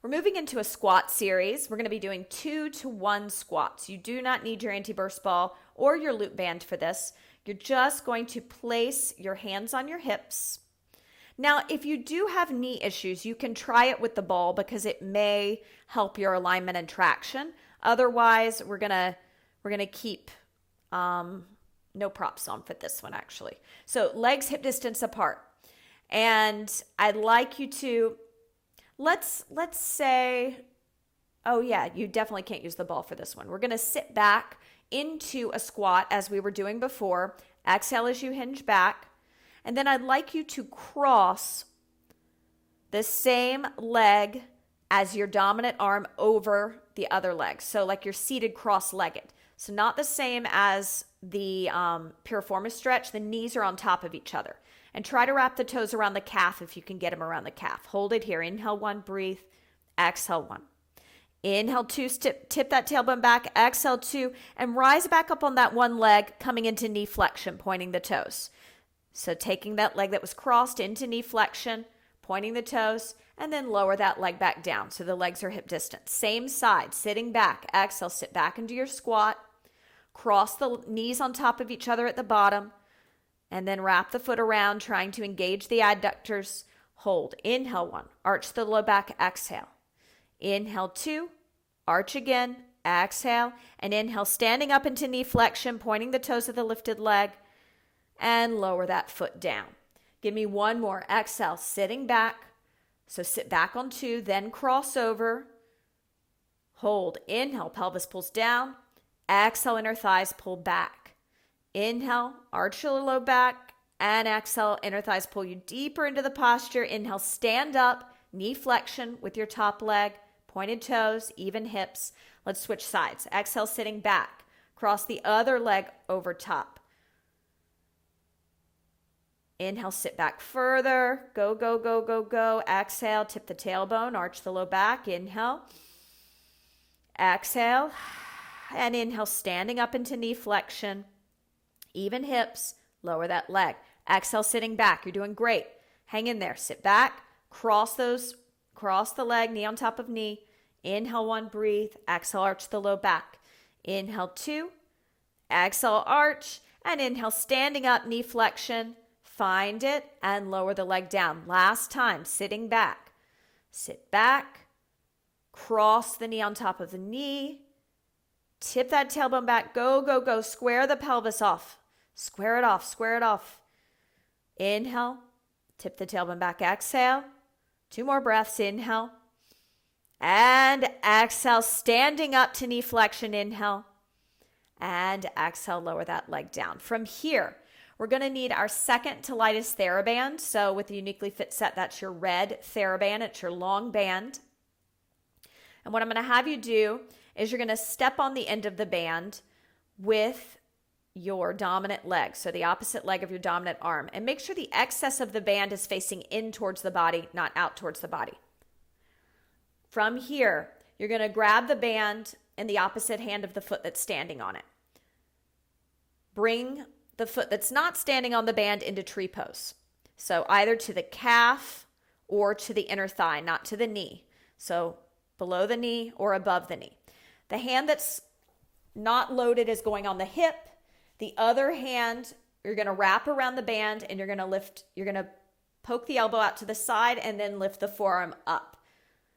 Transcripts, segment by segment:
We're moving into a squat series. We're going to be doing 2-to-1 squats. You do not need your anti-burst ball or your loop band for this. You're just going to place your hands on your hips. Now, if you do have knee issues, you can try it with the ball because it may help your alignment and traction. Otherwise, we're gonna keep no props on for this one actually. So legs hip distance apart, and I'd like you to let's say, oh yeah, you definitely can't use the ball for this one. We're gonna sit back into a squat as we were doing before. Exhale as you hinge back. And then I'd like you to cross the same leg as your dominant arm over the other leg. So like you're seated cross-legged. So not the same as the piriformis stretch. The knees are on top of each other. And try to wrap the toes around the calf if you can get them around the calf. Hold it here. Inhale 1, breathe. Exhale 1. Inhale 2, tip that tailbone back. Exhale 2, and rise back up on that one leg, coming into knee flexion, pointing the toes. So taking that leg that was crossed into knee flexion, pointing the toes, and then lower that leg back down so the legs are hip distance. Same side, sitting back. Exhale, sit back into your squat. Cross the knees on top of each other at the bottom, and then wrap the foot around, trying to engage the adductors. Hold. Inhale 1, arch the low back, exhale. Inhale 2, arch again, exhale, and inhale, standing up into knee flexion, pointing the toes of the lifted leg, and lower that foot down. Give me one more. Exhale, sitting back. So sit back on 2, then cross over. Hold. Inhale, pelvis pulls down. Exhale, inner thighs pull back. Inhale, arch your low back. And exhale, inner thighs pull you deeper into the posture. Inhale, stand up, knee flexion with your top leg. Pointed toes, even hips. Let's switch sides. Exhale, sitting back. Cross the other leg over top. Inhale, sit back further. Go, go, go, go, go. Exhale, tip the tailbone, arch the low back. Inhale. Exhale. And inhale, standing up into knee flexion. Even hips. Lower that leg. Exhale, sitting back. You're doing great. Hang in there. Sit back. Cross the leg, knee on top of knee. Inhale 1, breathe. Exhale, arch the low back. Inhale 2. Exhale, arch. And inhale, standing up, knee flexion. Find it and lower the leg down. Last time, sitting back. Sit back. Cross the knee on top of the knee. Tip that tailbone back. Go, go, go. Square the pelvis off. Square it off. Square it off. Inhale. Tip the tailbone back. Exhale. 2 more breaths. Inhale. And exhale. Standing up to knee flexion. Inhale. And exhale. Lower that leg down. From here, we're going to need our second to lightest Theraband. So with the YouniquelyFit set, that's your red Theraband. It's your long band. And what I'm going to have you do is you're going to step on the end of the band with your dominant leg. So the opposite leg of your dominant arm. And make sure the excess of the band is facing in towards the body, not out towards the body. From here, you're going to grab the band in the opposite hand of the foot that's standing on it. Bring the foot that's not standing on the band into tree pose. So either to the calf or to the inner thigh, not to the knee. So below the knee or above the knee. The hand that's not loaded is going on the hip. The other hand, you're going to wrap around the band and you're going to poke the elbow out to the side and then lift the forearm up.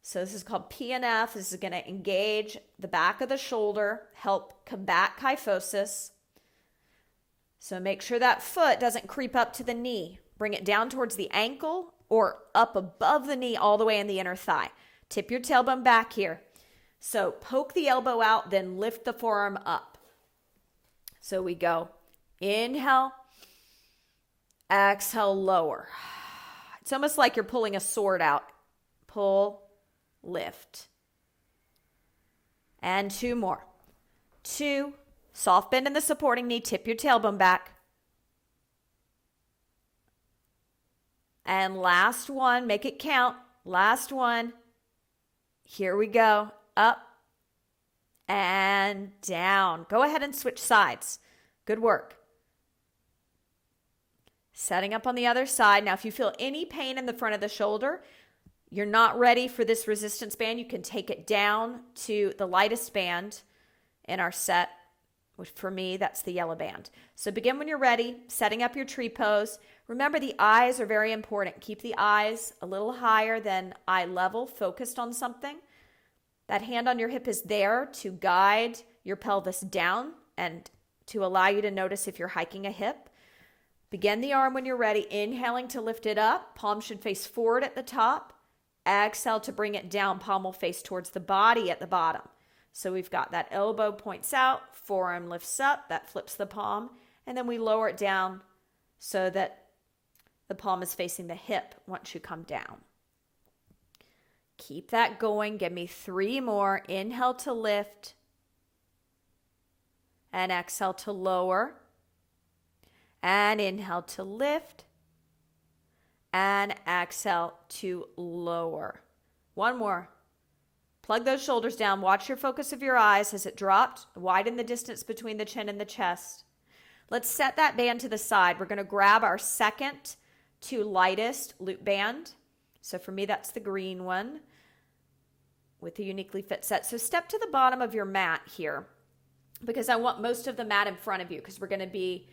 So this is called PNF. This is going to engage the back of the shoulder, help combat kyphosis. So make sure that foot doesn't creep up to the knee. Bring it down towards the ankle or up above the knee all the way in the inner thigh. Tip your tailbone back here. So poke the elbow out, then lift the forearm up. So we go inhale, exhale, lower. It's almost like you're pulling a sword out. Pull, lift. And 2 more. 2. Soft bend in the supporting knee. Tip your tailbone back. And last one. Make it count. Last one. Here we go. Up and down. Go ahead and switch sides. Good work. Setting up on the other side. Now, if you feel any pain in the front of the shoulder, you're not ready for this resistance band, you can take it down to the lightest band in our set, which for me, that's the yellow band. So begin when you're ready, setting up your tree pose. Remember, the eyes are very important. Keep the eyes a little higher than eye level, focused on something. That hand on your hip is there to guide your pelvis down and to allow you to notice if you're hiking a hip. Begin the arm when you're ready, inhaling to lift it up. Palm should face forward at the top. Exhale to bring it down. Palm will face towards the body at the bottom. So we've got that elbow points out, forearm lifts up, that flips the palm, and then we lower it down so that the palm is facing the hip once you come down. Keep that going. Give me 3 more. Inhale to lift and exhale to lower. And inhale to lift and exhale to lower. 1 more. Plug those shoulders down. Watch your focus of your eyes as it dropped. Widen the distance between the chin and the chest. Let's set that band to the side. We're going to grab our second to lightest loop band. So for me, that's the green one with the YouniquelyFit set. So step to the bottom of your mat here because I want most of the mat in front of you because we're going to be,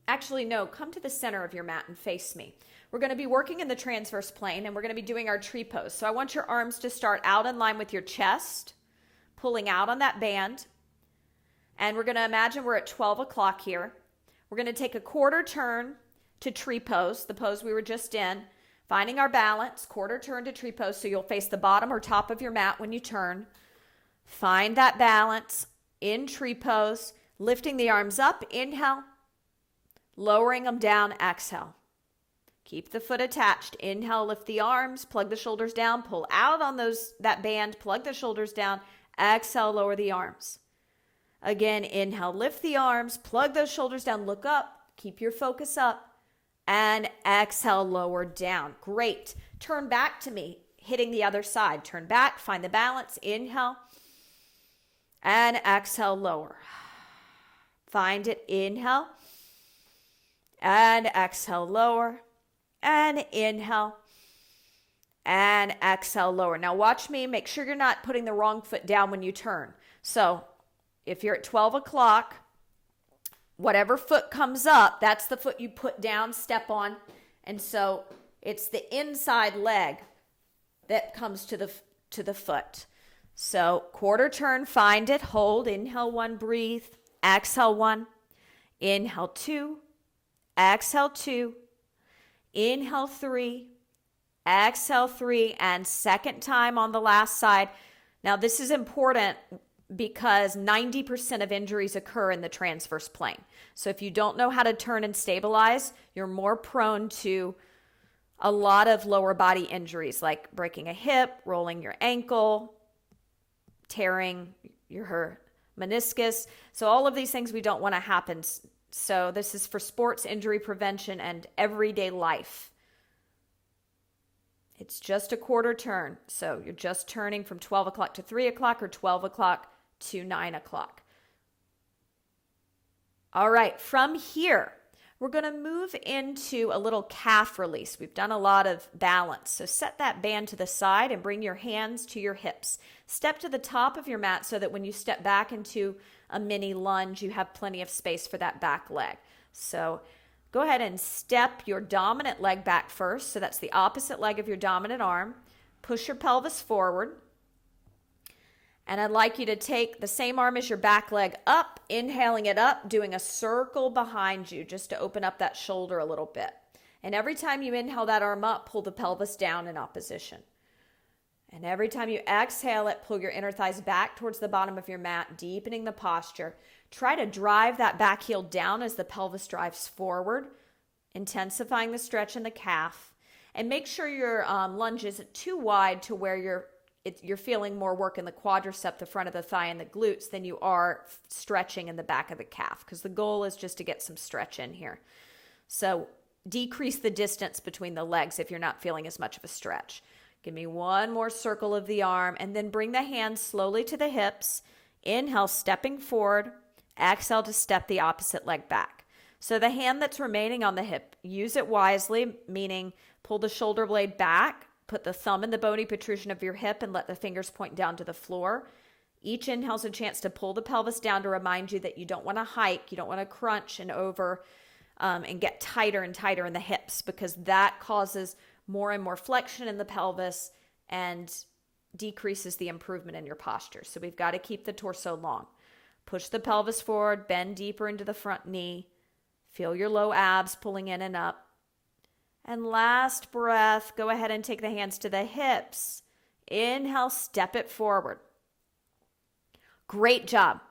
actually, no, come to the center of your mat and face me. We're going to be working in the transverse plane and we're going to be doing our tree pose. So I want your arms to start out in line with your chest, pulling out on that band. And we're going to imagine we're at 12 o'clock here. We're going to take a quarter turn to tree pose, the pose we were just in, finding our balance, quarter turn to tree pose. So you'll face the bottom or top of your mat when you turn. Find that balance in tree pose, lifting the arms up, inhale, lowering them down, exhale. Keep the foot attached. Inhale, lift the arms, plug the shoulders down, pull out on that band, plug the shoulders down, exhale, lower the arms. Again, inhale, lift the arms, plug those shoulders down, look up, keep your focus up, and exhale, lower down. Great. Turn back to me, hitting the other side. Turn back, find the balance, inhale, and exhale, lower. Find it, inhale, and exhale, lower. And inhale and exhale, lower. Now watch me. Make sure you're not putting the wrong foot down when you turn. So if you're at 12 o'clock, whatever foot comes up, that's the foot you put down, step on. And so it's the inside leg that comes to the foot. So quarter turn, find it, hold, inhale 1, breathe, exhale 1, inhale 2, exhale 2, inhale 3, exhale 3, and second time on the last side. Now this is important because 90% of injuries occur in the transverse plane. So if you don't know how to turn and stabilize, you're more prone to a lot of lower body injuries like breaking a hip, rolling your ankle, tearing your meniscus. So all of these things we don't want to happen. So this is for sports injury prevention and everyday life. It's just a quarter turn. So you're just turning from 12 o'clock to 3 o'clock or 12 o'clock to 9 o'clock. All right, from here, we're going to move into a little calf release. We've done a lot of balance. So set that band to the side and bring your hands to your hips. Step to the top of your mat so that when you step back into a mini lunge, you have plenty of space for that back leg. So go ahead and step your dominant leg back first. So that's the opposite leg of your dominant arm. Push your pelvis forward. And I'd like you to take the same arm as your back leg up, inhaling it up, doing a circle behind you just to open up that shoulder a little bit. And every time you inhale that arm up, pull the pelvis down in opposition. And every time you exhale it, pull your inner thighs back towards the bottom of your mat, deepening the posture. Try to drive that back heel down as the pelvis drives forward, intensifying the stretch in the calf. And make sure your lunge isn't too wide to where you're feeling more work in the quadricep, the front of the thigh, and the glutes than you are stretching in the back of the calf, because the goal is just to get some stretch in here. So decrease the distance between the legs if you're not feeling as much of a stretch. Give me one more circle of the arm, and then bring the hands slowly to the hips. Inhale, stepping forward. Exhale to step the opposite leg back. So the hand that's remaining on the hip, use it wisely, meaning pull the shoulder blade back, put the thumb in the bony protrusion of your hip and let the fingers point down to the floor. Each inhale is a chance to pull the pelvis down to remind you that you don't want to hike, you don't want to crunch and over and get tighter and tighter in the hips, because that causes more and more flexion in the pelvis and decreases the improvement in your posture. So we've got to keep the torso long. Push the pelvis forward, bend deeper into the front knee. Feel your low abs pulling in and up. And last breath, go ahead and take the hands to the hips. Inhale, step it forward. Great job.